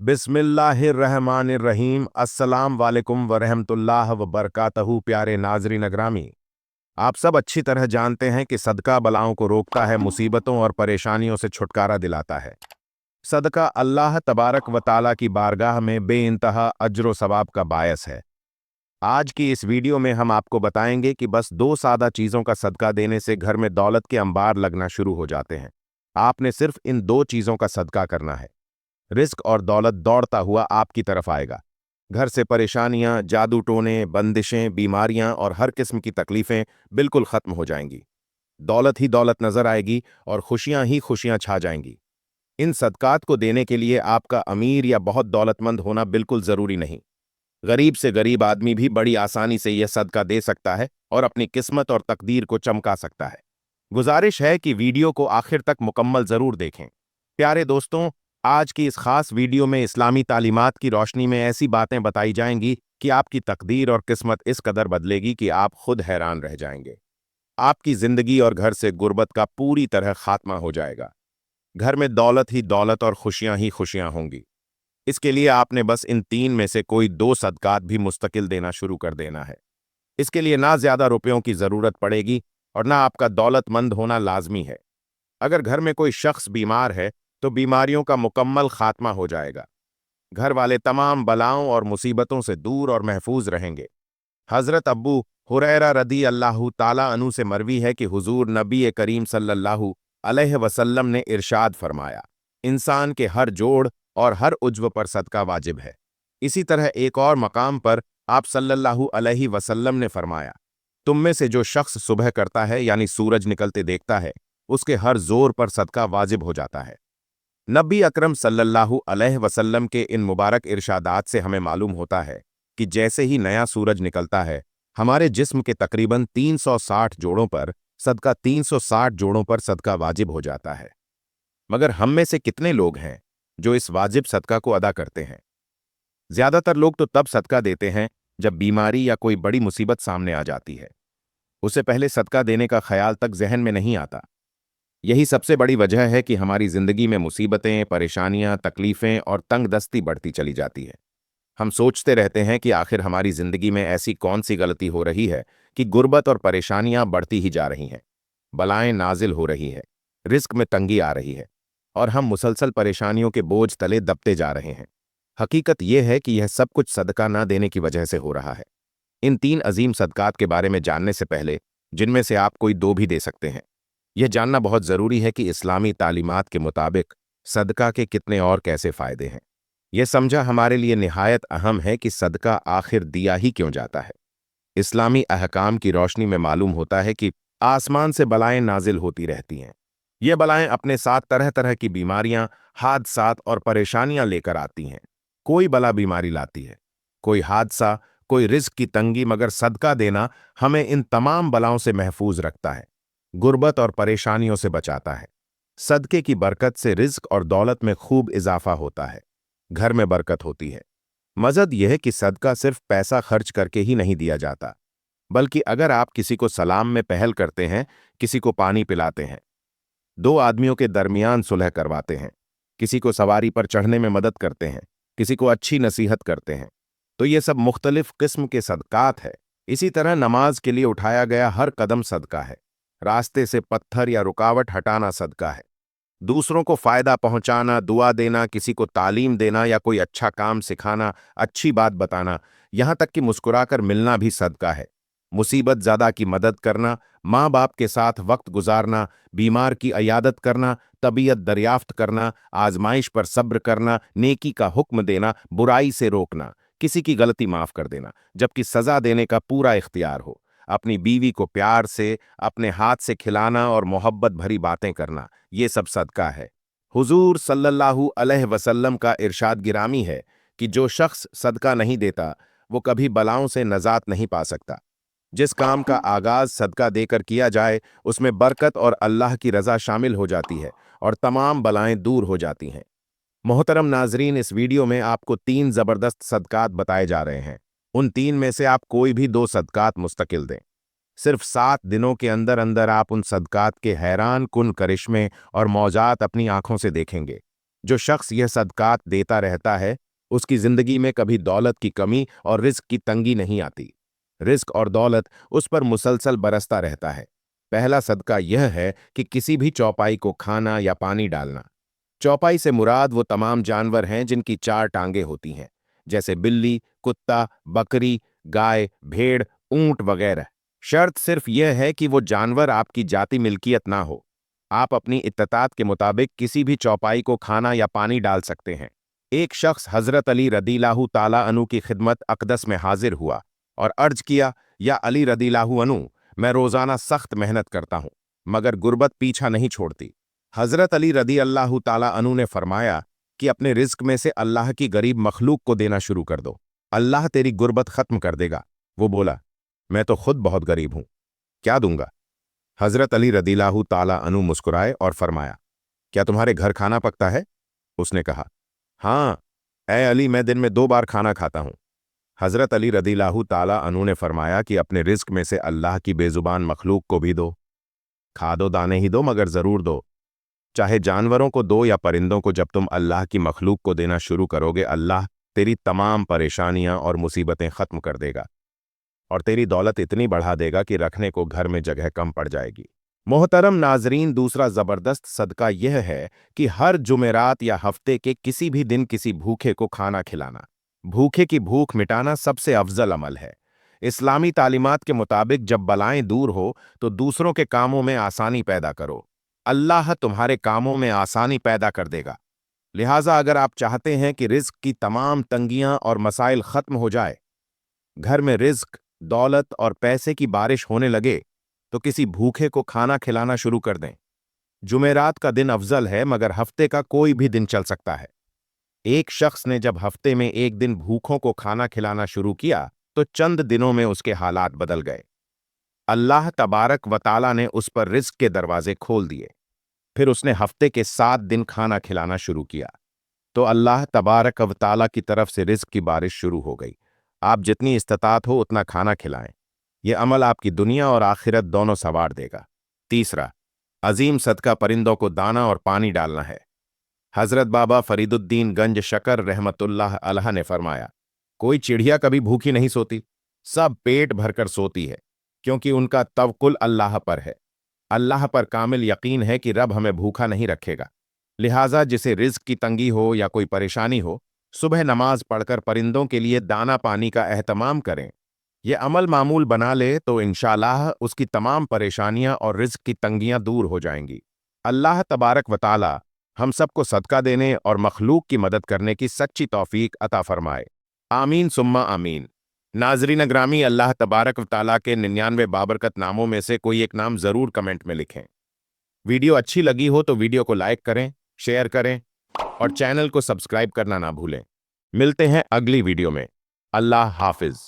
बिस्मिल्लाहिर्रहमानिर्रहीम। अस्सलाम वालेकुम वरहमतुल्लाह व बरकातहू। प्यारे नाज़रीन अग्रामी, आप सब अच्छी तरह जानते हैं कि सदका बलाओं को रोकता है, मुसीबतों और परेशानियों से छुटकारा दिलाता है। सदका अल्लाह तबारक व ताला की बारगाह में बेइंतहा अज्र व सवाब का बायस है। आज की इस वीडियो में हम आपको बताएंगे कि बस दो सादा चीज़ों का सदका देने से घर में दौलत के अंबार लगना शुरू हो जाते हैं। आपने सिर्फ इन दो चीज़ों का सदका करना है। रिस्क और दौलत दौड़ता हुआ आपकी तरफ आएगा। घर से परेशानियां, जादू टोने, बंदिशें, बीमारियां और हर किस्म की तकलीफें बिल्कुल खत्म हो जाएंगी। दौलत ही दौलत नजर आएगी और खुशियां ही खुशियां छा जाएंगी। इन सदकात को देने के लिए आपका अमीर या बहुत दौलतमंद होना बिल्कुल जरूरी नहीं। गरीब से गरीब आदमी भी बड़ी आसानी से यह सदका दे सकता है और अपनी किस्मत और तकदीर को चमका सकता है। गुजारिश है कि वीडियो को आखिर तक मुकम्मल जरूर देखें। प्यारे दोस्तों, आज की इस खास वीडियो में इस्लामी तालीमात की रोशनी में ऐसी बातें बताई जाएंगी कि आपकी तकदीर और किस्मत इस कदर बदलेगी कि आप खुद हैरान रह जाएंगे। आपकी जिंदगी और घर से गुर्बत का पूरी तरह खात्मा हो जाएगा। घर में दौलत ही दौलत और खुशियां ही खुशियां होंगी। इसके लिए आपने बस इन तीन में से कोई दो सदकात भी मुस्तकिल देना शुरू कर देना है। इसके लिए ना ज्यादा रुपयों की जरूरत पड़ेगी और ना आपका दौलतमंद होना लाजमी है। अगर घर में कोई शख्स बीमार है तो बीमारियों का मुकम्मल खात्मा हो जाएगा। घर वाले तमाम बलाओं और मुसीबतों से दूर और महफूज रहेंगे। हजरत अब्बू हुरैरा रदी अल्लाह ताला अन्हु से मरवी है कि हुजूर नबी करीम सल्लल्लाहु अलैहि वसल्लम ने इरशाद फरमाया, इंसान के हर जोड़ और हर उज्व पर सदका वाजिब है। इसी तरह एक और मकाम पर आप सल्लल्लाहु अलैहि वसल्लम ने फरमाया, तुम में से जो शख्स सुबह करता है यानी सूरज निकलते देखता है, उसके हर जोर पर सदका वाजिब हो जाता है। नबी अकरम सल्लल्लाहु अलैहि वसल्लम के इन मुबारक इरशादात से हमें मालूम होता है कि जैसे ही नया सूरज निकलता है, हमारे जिस्म के तकरीबन 360 जोड़ों पर सदका 360 जोड़ों पर सदका वाजिब हो जाता है। मगर हम में से कितने लोग हैं जो इस वाजिब सदका को अदा करते हैं? ज्यादातर लोग तो तब सदका देते हैं जब बीमारी या कोई बड़ी मुसीबत सामने आ जाती है। उससे पहले सदका देने का ख्याल तक जहन में नहीं आता। यही सबसे बड़ी वजह है कि हमारी जिंदगी में मुसीबतें, परेशानियां, तकलीफें और तंगदस्ती बढ़ती चली जाती है। हम सोचते रहते हैं कि आखिर हमारी जिंदगी में ऐसी कौन सी गलती हो रही है कि गुर्बत और परेशानियां बढ़ती ही जा रही हैं, बलाएं नाजिल हो रही है, रिस्क में तंगी आ रही है और हम मुसलसल परेशानियों के बोझ तले दबते जा रहे हैं। हकीकत यह है कि यह सब कुछ सदका ना देने की वजह से हो रहा है। इन तीन अजीम सदकात के बारे में जानने से पहले, जिनमें से आप कोई दो भी दे सकते हैं, यह जानना बहुत जरूरी है कि इस्लामी तालीमात के मुताबिक सदका के कितने और कैसे फायदे हैं। यह समझा हमारे लिए निहायत अहम है कि सदका आखिर दिया ही क्यों जाता है। इस्लामी अहकाम की रोशनी में मालूम होता है कि आसमान से बलाएं नाजिल होती रहती हैं। ये बलाएं अपने साथ तरह तरह की बीमारियां, हादसात और परेशानियां लेकर आती हैं। कोई बला बीमारी लाती है, कोई हादसा, कोई रिस्क की तंगी, मगर सदका देना हमें इन तमाम बलाओं से महफूज रखता है, गुर्बत और परेशानियों से बचाता है। सदके की बरकत से रिज्क और दौलत में खूब इजाफा होता है, घर में बरकत होती है। मज़द यह है कि सदका सिर्फ पैसा खर्च करके ही नहीं दिया जाता, बल्कि अगर आप किसी को सलाम में पहल करते हैं, किसी को पानी पिलाते हैं, दो आदमियों के दरमियान सुलह करवाते हैं, किसी को सवारी पर चढ़ने में मदद करते हैं, किसी को अच्छी नसीहत करते हैं, तो ये सब मुख्तलिफ किस्म के सदकात है। इसी तरह नमाज के लिए उठाया गया हर कदम सदका है। रास्ते से पत्थर या रुकावट हटाना सदका है। दूसरों को फायदा पहुंचाना, दुआ देना, किसी को तालीम देना या कोई अच्छा काम सिखाना, अच्छी बात बताना, यहां तक कि मुस्कुराकर मिलना भी सदका है। मुसीबत ज़्यादा की मदद करना, माँ बाप के साथ वक्त गुजारना, बीमार की अयादत करना, तबीयत दरियाफ्त करना, आजमाइश पर सब्र करना, नेकी का हुक्म देना, बुराई से रोकना, किसी की गलती माफ कर देना, जबकि सजा देने का पूरा इख्तियार हो, अपनी बीवी को प्यार से अपने हाथ से खिलाना और मोहब्बत भरी बातें करना, ये सब सदका है। हुजूर सल्लल्लाहु अलैहि वसल्लम का इरशाद गिरामी है कि जो शख्स सदका नहीं देता वो कभी बलाओं से नजात नहीं पा सकता। जिस काम का आगाज सदका देकर किया जाए उसमें बरकत और अल्लाह की रजा शामिल हो जाती है और तमाम बलाएं दूर हो जाती हैं। मोहतरम नाजरीन, इस वीडियो में आपको तीन जबरदस्त सदकात बताए जा रहे हैं। उन तीन में से आप कोई भी दो सदकात मुस्तकिल दें। सिर्फ 7 दिनों के अंदर अंदर आप उन सदकात के हैरान कुन करिश्मे और मौजात अपनी आंखों से देखेंगे। जो शख्स यह सदकात देता रहता है उसकी जिंदगी में कभी दौलत की कमी और रिस्क की तंगी नहीं आती। रिस्क और दौलत उस पर मुसलसल बरसता रहता है। पहला सदका यह है कि किसी भी चौपाई को खाना या पानी डालना। चौपाई से मुराद वो तमाम जानवर हैं जिनकी चार टांगें होती हैं, जैसे बिल्ली, कुत्ता, बकरी, गाय, भेड़, ऊंट वगैरह। शर्त सिर्फ यह है कि वो जानवर आपकी जाति मिल्कियत ना हो। आप अपनी इत्ततात के मुताबिक किसी भी चौपाई को खाना या पानी डाल सकते हैं। एक शख्स हजरत अली रदील्लाहु ताला अनु की खिदमत अक़दस में हाजिर हुआ और अर्ज किया, या अली रदील्लाहु अनु, मैं रोज़ाना सख्त मेहनत करता हूँ मगर गुर्बत पीछा नहीं छोड़ती। हजरत अली रदी अल्लाह ताला अनु ने फरमाया कि अपने रिस्क में से अल्लाह की गरीब मखलूक को देना शुरू कर दो, अल्लाह तेरी गुर्बत खत्म कर देगा। वो बोला, मैं तो खुद बहुत गरीब हूं, क्या दूंगा? हजरत अली रदील्लाहु ताला अनु मुस्कुराए और फरमाया, क्या तुम्हारे घर खाना पकता है? उसने कहा, हाँ ए अली, मैं दिन में 2 बार खाना खाता हूं। हजरत अली रदील्लाहु ताला अनु ने फरमाया कि अपने रिस्क में से अल्लाह की बेजुबान मखलूक को भी दो। खादो दाने ही दो मगर जरूर दो। चाहे जानवरों को दो या परिंदों को, जब तुम अल्लाह की मखलूक को देना शुरू करोगे अल्लाह तेरी तमाम परेशानियां और मुसीबतें खत्म कर देगा और तेरी दौलत इतनी बढ़ा देगा कि रखने को घर में जगह कम पड़ जाएगी। मोहतरम नाजरीन, दूसरा जबरदस्त सदका यह है कि हर जुमेरात या हफ्ते के किसी भी दिन किसी भूखे को खाना खिलाना। भूखे की भूख मिटाना सबसे अफजल अमल है। इस्लामी तालीमात के मुताबिक जब बलाएं दूर हो तो दूसरों के कामों में आसानी पैदा करो, अल्लाह तुम्हारे कामों में आसानी पैदा कर देगा। लिहाजा अगर आप चाहते हैं कि रिज्क की तमाम तंगियां और मसाइल खत्म हो जाए, घर में रिज्क, दौलत और पैसे की बारिश होने लगे, तो किसी भूखे को खाना खिलाना शुरू कर दें। जुमेरात का दिन अफजल है मगर हफ्ते का कोई भी दिन चल सकता है। एक शख्स ने जब हफ्ते में एक दिन भूखों को खाना खिलाना शुरू किया तो चंद दिनों में उसके हालात बदल गए। अल्लाह तबारक व ताला ने उस पर रिज्क के दरवाजे खोल दिए। फिर उसने हफ्ते के 7 दिन खाना खिलाना शुरू किया तो अल्लाह तबारक व ताला की तरफ से रिज्क की बारिश शुरू हो गई। आप जितनी इस्तात हो उतना खाना खिलाएं। यह अमल आपकी दुनिया और आखिरत दोनों संवार देगा। तीसरा अजीम सदका परिंदों को दाना और पानी डालना है। हजरत बाबा फरीदुद्दीन गंज शकर रहमतुल्लाह अलैह ने फरमाया, कोई चिड़िया कभी भूखी नहीं सोती, सब पेट भरकर सोती है, क्योंकि उनका तवक्कुल अल्लाह पर है। अल्लाह पर कामिल यकीन है कि रब हमें भूखा नहीं रखेगा। लिहाजा जिसे रिज्क की तंगी हो या कोई परेशानी हो, सुबह नमाज पढ़कर परिंदों के लिए दाना पानी का एहतमाम करें। यह अमल मामूल बना ले तो इंशाअल्लाह उसकी तमाम परेशानियां और रिज्क की तंगियां दूर हो जाएंगी। अल्लाह तबारक व ताला हम सबको सदका देने और मखलूक की मदद करने की सच्ची तौफीक अता फरमाए। आमीन सुम्मा आमीन। नाजरीन ग्रामी, अल्लाह तबारक व ताला के 99 बाबरकत नामों में से कोई एक नाम जरूर कमेंट में लिखें। वीडियो अच्छी लगी हो तो वीडियो को लाइक करें, शेयर करें और चैनल को सब्सक्राइब करना ना भूलें। मिलते हैं अगली वीडियो में। अल्लाह हाफिज।